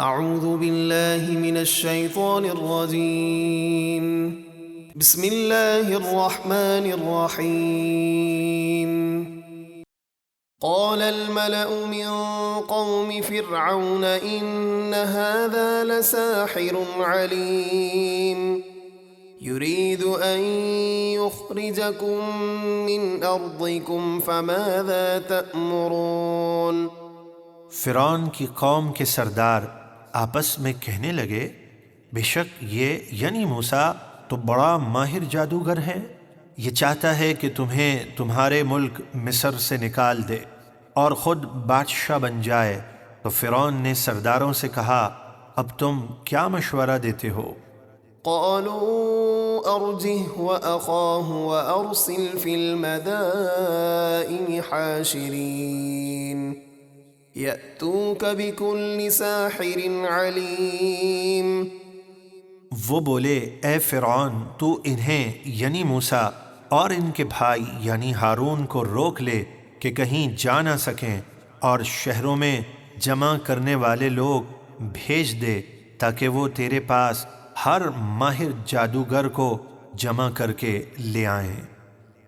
اعوذ باللہ من الشیطان الرجیم بسم اللہ الرحمن الرحیم قال الملأ من قوم فرعون ان هذا لساحر علیم يريد أن يخرجكم من أرضكم فماذا تأمرون۔ فرعون کی قوم کے سردار آپس میں کہنے لگے، بے شک یہ یعنی موسیٰ تو بڑا ماہر جادوگر ہے، یہ چاہتا ہے کہ تمہیں تمہارے ملک مصر سے نکال دے اور خود بادشاہ بن جائے۔ تو فرعون نے سرداروں سے کہا، اب تم کیا مشورہ دیتے ہو؟ قالوا ارجه وأخاه وأرسل في المدائن حاشرين يأتوك بكل ساحر عليم۔ وہ بولے، اے فرعون تو انہیں یعنی موسیٰ اور ان کے بھائی یعنی ہارون کو روک لے کہ کہیں جا نہ سکیں، اور شہروں میں جمع کرنے والے لوگ بھیج دے تاکہ وہ تیرے پاس ہر ماہر جادوگر کو جمع کر کے لے آئیں۔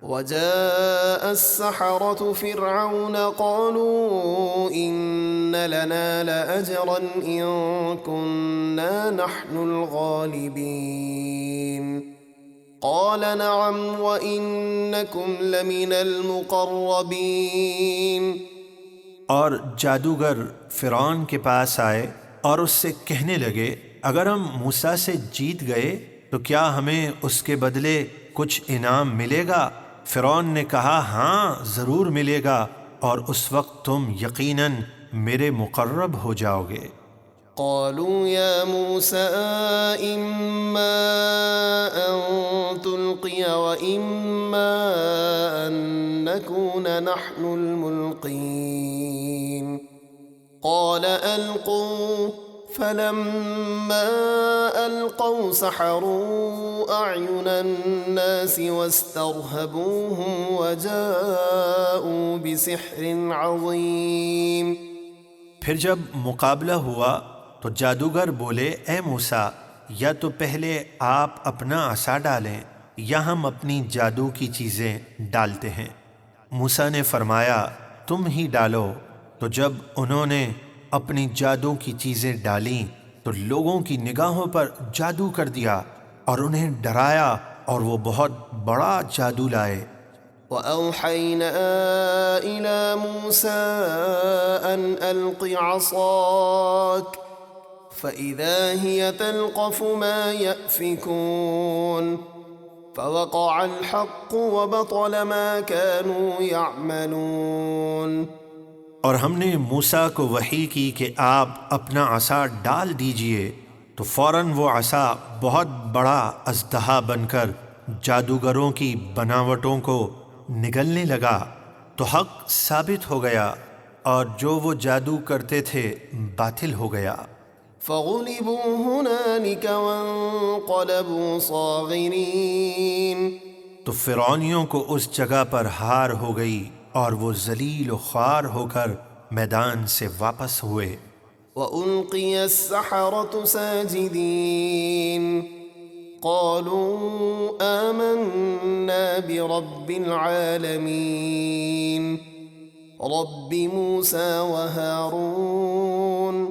وجاء السحرة فرعون قالوا إن لنا لأجرا إن كنا نحن الغالبين قال نعم وإنكم لمن المقربين۔ اور جادوگر فرعون کے پاس آئے اور اس سے کہنے لگے، اگر ہم موسیٰ سے جیت گئے تو کیا ہمیں اس کے بدلے کچھ انعام ملے گا؟ فرعون نے کہا، ہاں ضرور ملے گا، اور اس وقت تم یقیناً میرے مقرب ہو جاؤ گے۔ قالوا يا موسى إما أن تلقي وإما أن نكون نحن الملقين قال ألقوا فلما ألقوا سحروا أعين الناس واسترهبوهم وجاءوا بسحر عظيم۔ پھر جب مقابلہ ہوا تو جادوگر بولے، اے موسیٰ، یا تو پہلے آپ اپنا عصا ڈالیں یا ہم اپنی جادو کی چیزیں ڈالتے ہیں۔ موسیٰ نے فرمایا، تم ہی ڈالو۔ تو جب انہوں نے اپنی جادو کی چیزیں ڈالیں تو لوگوں کی نگاہوں پر جادو کر دیا اور انہیں ڈرایا، اور وہ بہت بڑا جادو لائے۔ وأوحينا إلى موسى أن ألق عصاك فإذا هي تلقف ما يأفكون فوقع الحق وبطل ما كانوا يعملون۔ اور ہم نے موسیٰ کو وحی کی کہ آپ اپنا عصا ڈال دیجئے، تو فوراً وہ عصا بہت بڑا اژدہا بن کر جادوگروں کی بناوٹوں کو نگلنے لگا، تو حق ثابت ہو گیا اور جو وہ جادو کرتے تھے باطل ہو گیا۔ فغلبوا هنالك وانقلبوا صاغرين۔ تو فرعونیوں کو اس جگہ پر ہار ہو گئی اور وہ ذلیل و خوار ہو کر میدان سے واپس ہوئے۔ وألقي السحرة ساجدين قالوا آمنا برب العالمين رب موسى وهارون۔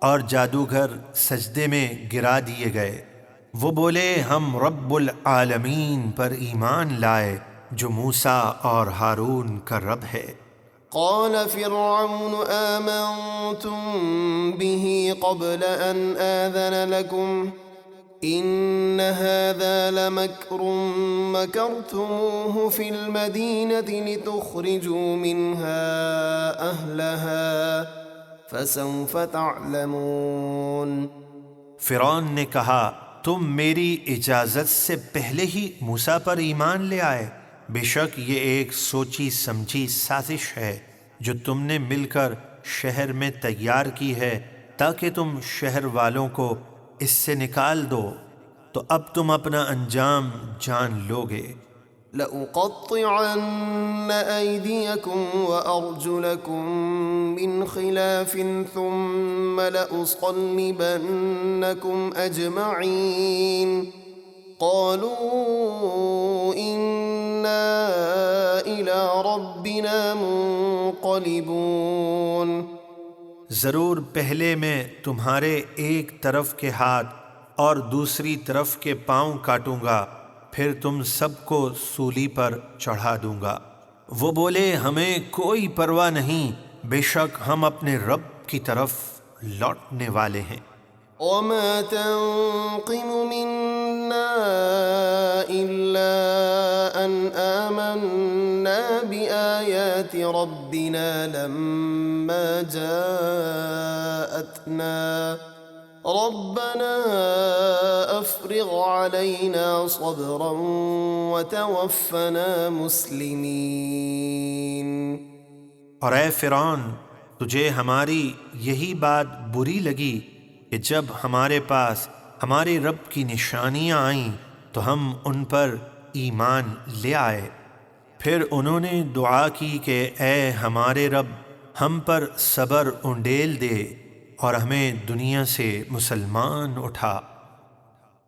اور جادوگر سجدے میں گرا دیے گئے، وہ بولے، ہم رب العالمین پر ایمان لائے جو موسیٰ اور ہارون کا رب ہے۔ قال فرعون آمنتم به قبل أن آذن لكم إن هذا لمكر مكرتموه في المدينة لتخرجوا منها أهلها فسوف تعلمون۔ فرعون نے کہا، تم میری اجازت سے پہلے ہی موسیٰ پر ایمان لے آئے، بے شک یہ ایک سوچی سمجھی سازش ہے جو تم نے مل کر شہر میں تیار کی ہے تاکہ تم شہر والوں کو اس سے نکال دو، تو اب تم اپنا انجام جان لوگے۔ لأقطعن أيديكم وأرجلكم من خلاف ثم لأصلبنكم أجمعين قالوا إنا إلى ربنا منقلبون۔ ضرور پہلے میں تمہارے ایک طرف کے ہاتھ اور دوسری طرف کے پاؤں کاٹوں گا، پھر تم سب کو سولی پر چڑھا دوں گا۔ وہ بولے ہمیں کوئی پرواہ نہیں، بے شک ہم اپنے رب کی طرف لوٹنے والے ہیں۔ وما تنقم منا إلا أن آمنا بآيات ربنا لما جاءتنا ربنا أفرغ علينا صبرا وتوفنا مسلمين۔ اور اے فرعون، تجھے ہماری یہی بات بری لگی کہ جب ہمارے پاس ہمارے رب کی نشانیاں آئیں تو ہم ان پر ایمان لے آئے، پھر انہوں نے دعا کی کہ اے ہمارے رب ہم پر صبر انڈیل دے اور ہمیں دنیا سے مسلمان اٹھا۔